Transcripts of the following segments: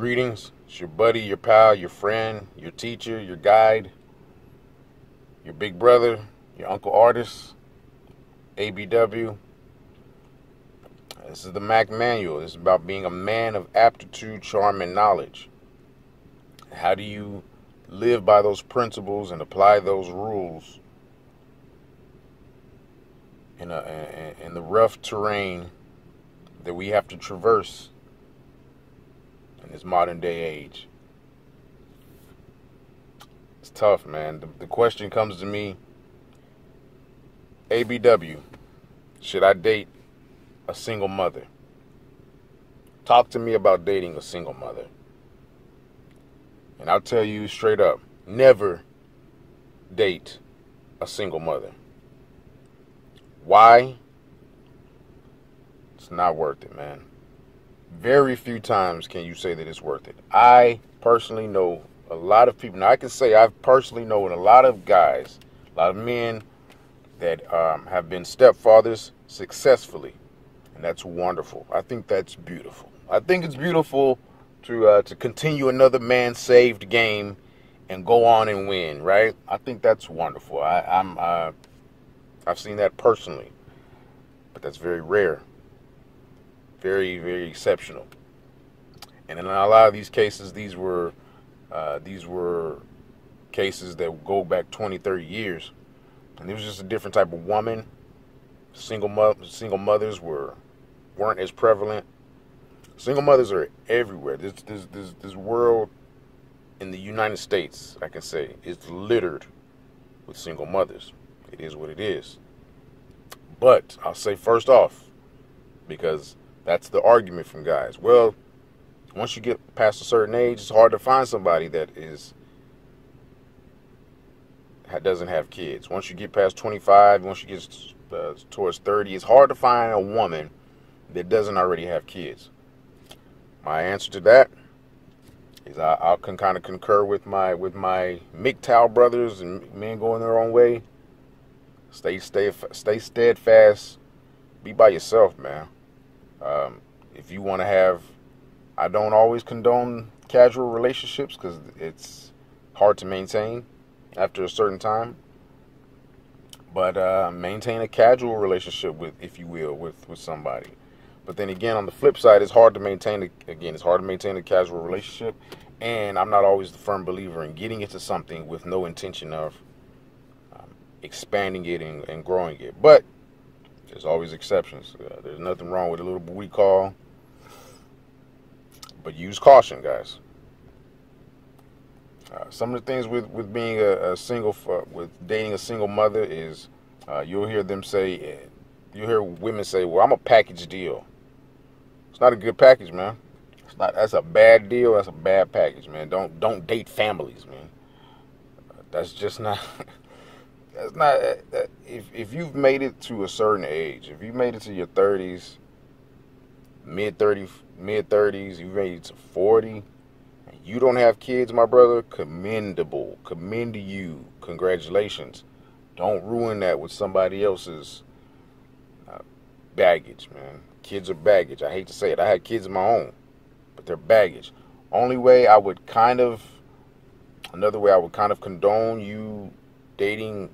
Greetings. It's your buddy, your pal, your friend, your teacher, your guide, your big brother, your uncle artist, ABW. This is the Mac Manual. This is about being a man of aptitude, charm, and knowledge. How do you live by those principles and apply those rules in the rough terrain that we have to traverse in this modern day age? It's tough, man. The question comes to me, ABW, should I date a single mother? Talk to me about dating a single mother. And I'll tell you straight up, never date a single mother. Why? It's not worth it, man. Very few times can you say that it's worth it. I personally know a lot of people. Now, I can say I've personally known a lot of guys, a lot of men that have been stepfathers successfully. And that's wonderful. I think that's beautiful. I think it's beautiful to continue another man-saved game and go on and win, right? I think that's wonderful. I've seen that personally, but that's very rare, very, very exceptional. And in a lot of these cases, these were cases that go back 20, 30 years, and it was just a different type of woman. Single mothers weren't as prevalent. Single mothers are everywhere. This world in the United States, I can say, is littered with single mothers. It is what it is. But I'll say first off, because that's the argument from guys. Well, once you get past a certain age, it's hard to find somebody that doesn't have kids. Once you get past 25, once you get towards 30, it's hard to find a woman that doesn't already have kids. My answer to that is I can kind of concur with my MGTOW brothers and men going their own way. Stay steadfast. Be by yourself, man. If you want to have, I don't always condone casual relationships because it's hard to maintain after a certain time. But maintain a casual relationship with, if you will, with somebody. But then again, on the flip side, it's hard to maintain a casual relationship. And I'm not always the firm believer in getting into something with no intention of expanding it and growing it. But there's always exceptions. There's nothing wrong with a little booty call. But use caution, guys. Some of the things with being with dating a single mother is you'll hear women say, well, I'm a package deal. It's not a good package, man. That's a bad deal. That's a bad package, man. Don't date families, man. That's just not. That's not. If you've made it to a certain age, if you made it to your 30s, mid 30s, you made it to 40, and you don't have kids, my brother, commendable. Commend to you. Congratulations. Don't ruin that with somebody else's baggage, man. Kids are baggage. I hate to say it. I had kids of my own, but they're baggage. Another way I would kind of condone you dating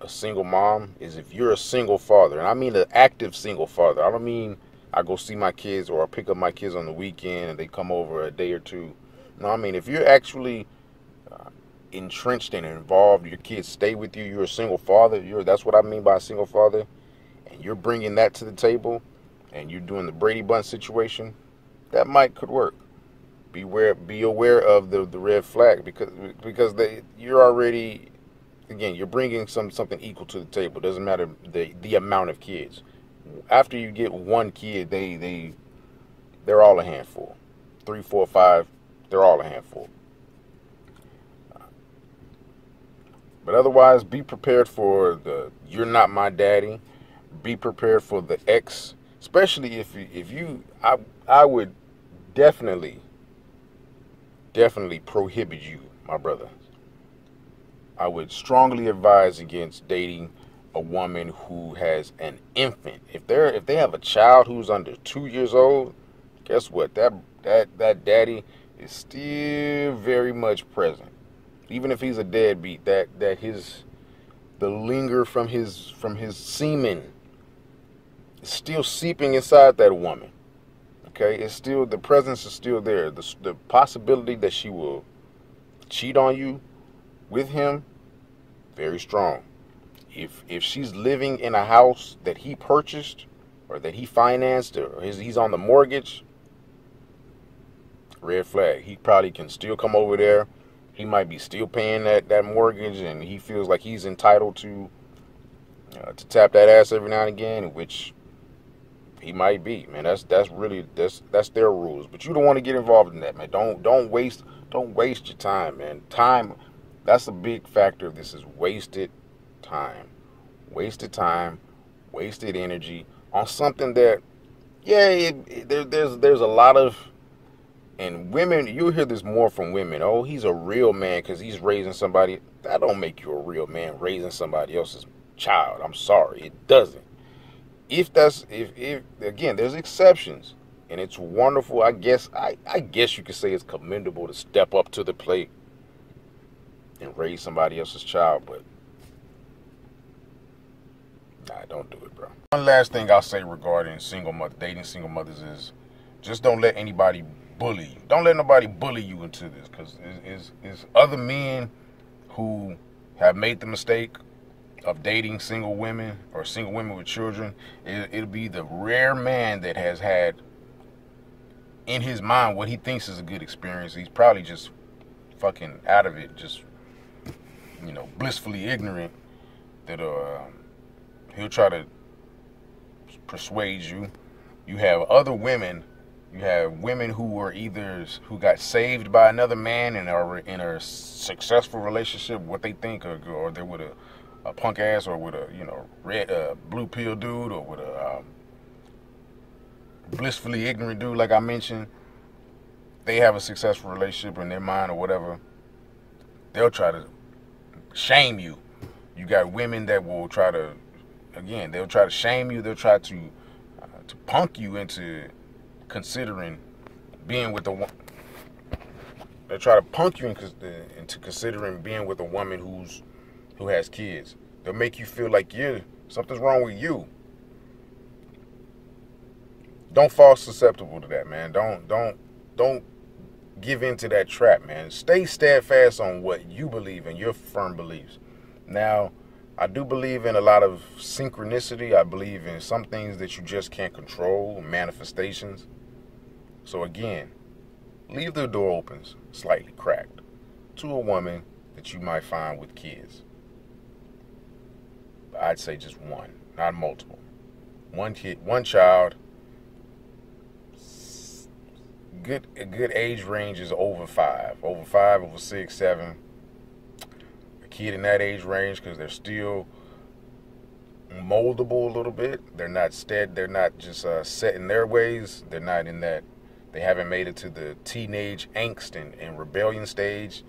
a single mom is if you're a single father. And I mean an active single father. I don't mean I go see my kids or I pick up my kids on the weekend and they come over a day or two. No, I mean if you're actually entrenched and involved, your kids stay with you, you're a single father, that's what I mean by a single father, and you're bringing that to the table and you're doing the Brady Bunch situation, that could work. Be aware of the red flag because you're already, again, you're bringing something equal to the table. It doesn't matter the amount of kids. After you get one kid, they're all a handful. 3, 4, 5, they're all a handful. But otherwise, be prepared for the "you're not my daddy." Be prepared for the ex, especially if you. I would definitely prohibit you, my brother. I would strongly advise against dating a woman who has an infant. If they have a child who's under 2 years old, guess what? That daddy is still very much present. Even if he's a deadbeat, that the linger from his semen is still seeping inside that woman. Okay, it's still, the presence is still there. The possibility that she will cheat on you with him, very strong. If she's living in a house that he purchased or that he financed, or he's on the mortgage, red flag. He probably can still come over there. He might be still paying that mortgage, and he feels like he's entitled to tap that ass every now and again, which he might be, man. That's their rules. But you don't want to get involved in that, man. Don't waste your time, man. Time, that's a big factor of this, is wasted time. Wasted time, wasted energy on something that, yeah, there's a lot of, and women, you'll hear this more from women. Oh, he's a real man because he's raising somebody. That don't make you a real man, raising somebody else's child. I'm sorry, it doesn't. If again, there's exceptions, and it's wonderful. I guess you could say it's commendable to step up to the plate and raise somebody else's child, but nah, don't do it, bro. One last thing I'll say regarding dating single mothers is, just don't let anybody bully you. Don't let nobody bully you into this, because it's other men who have made the mistake of dating single women or single women with children. It'll be the rare man that has had in his mind what he thinks is a good experience. He's probably just fucking out of it, just, blissfully ignorant, that he'll try to persuade you. You have other women. You have women who got saved by another man and are in a successful relationship, what they think, or they're with a punk ass, or with a red blue pill dude, or with a blissfully ignorant dude, like I mentioned. They have a successful relationship in their mind or whatever. They'll try to shame you. You got women that will try to, again, they'll try to shame you. They'll try to punk you into considering being with they'll try to punk you into considering being with a woman who has kids. They'll make you feel like something's wrong with you. Don't fall susceptible to that, man. Don't give in to that trap, man. Stay steadfast on what you believe in, your firm beliefs. Now, I do believe in a lot of synchronicity. I believe in some things that you just can't control, manifestations. So again, leave the door open, slightly cracked, to a woman that you might find with kids. I'd say just one, not multiple. One kid, one child. A good age range is over 5, over 6, 7. A kid in that age range, because they're still moldable a little bit. They're not They're not just set in their ways. They're not in that. They haven't made it to the teenage angst and rebellion stage.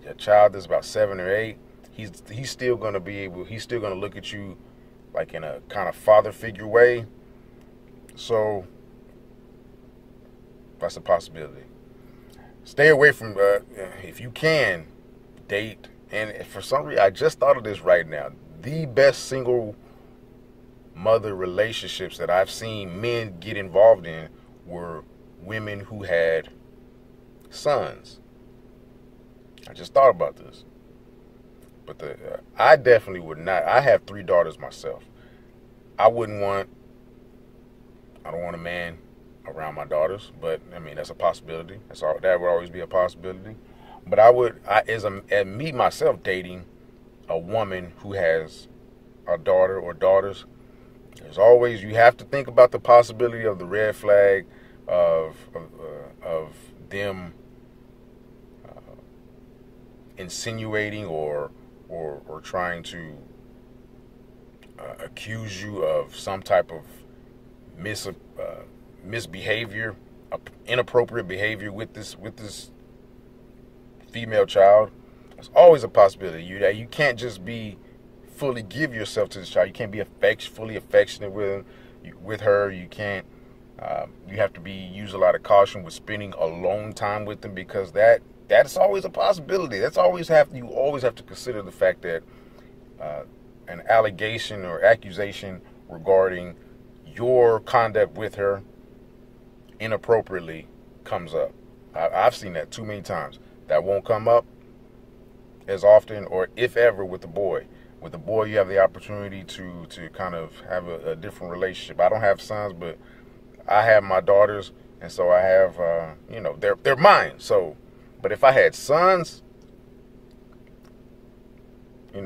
A child that's about 7 or 8, he's still gonna he's still gonna look at you like in a kind of father figure way. So that's a possibility. Stay away from, if you can, date. And for some reason, I just thought of this right now. The best single mother relationships that I've seen men get involved in were women who had sons. I just thought about this. But I definitely would not. I have 3 daughters myself. I don't want a man around my daughters, but I mean, that's a possibility. That would always be a possibility. But as me myself dating a woman who has a daughter or daughters, there's always, you have to think about the possibility of the red flag of them insinuating or trying to accuse you of some type of misbehavior, inappropriate behavior with this female child. There's always a possibility. You can't just fully give yourself to this child. You can't be fully affectionate with her. You can't You have to use a lot of caution with spending alone time with them, because that's always a possibility. You always have to consider the fact that an allegation or accusation regarding your conduct with her inappropriately comes up. I've seen that too many times. That won't come up as often, or if ever, with the boy. With the boy, you have the opportunity to kind of have a different relationship. I don't have sons, but I have my daughters, and so I have, they're mine. So, but if I had sons, you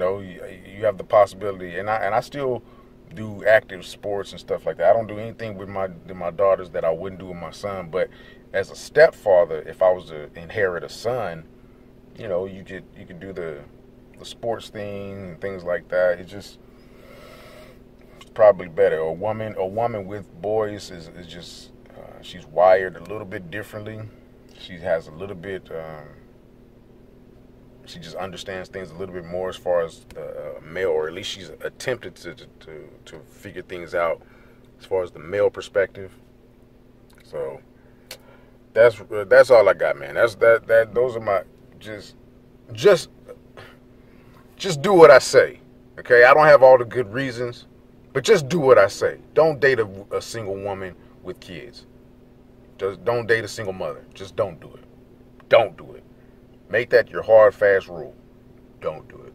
have the possibility, and I still do active sports and stuff like that. I don't do anything with my daughters that I wouldn't do with my son. But as a stepfather, if I was to inherit a son, you could do the sports thing and things like that. It's probably better. A woman with boys is just she's wired a little bit differently. She has a little bit. She just understands things a little bit more as far as male, or at least she's attempted to figure things out as far as the male perspective. So that's all I got, man. Those are my just do what I say. Okay, I don't have all the good reasons, but just do what I say. Don't date a single woman with kids. Just don't date a single mother. Just don't do it. Don't do it. Make that your hard, fast rule. Don't do it.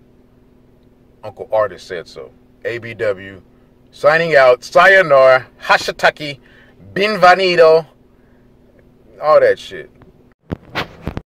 Uncle Artist said so. ABW, signing out. Sayonara, Hashitaki, Binvenido, all that shit.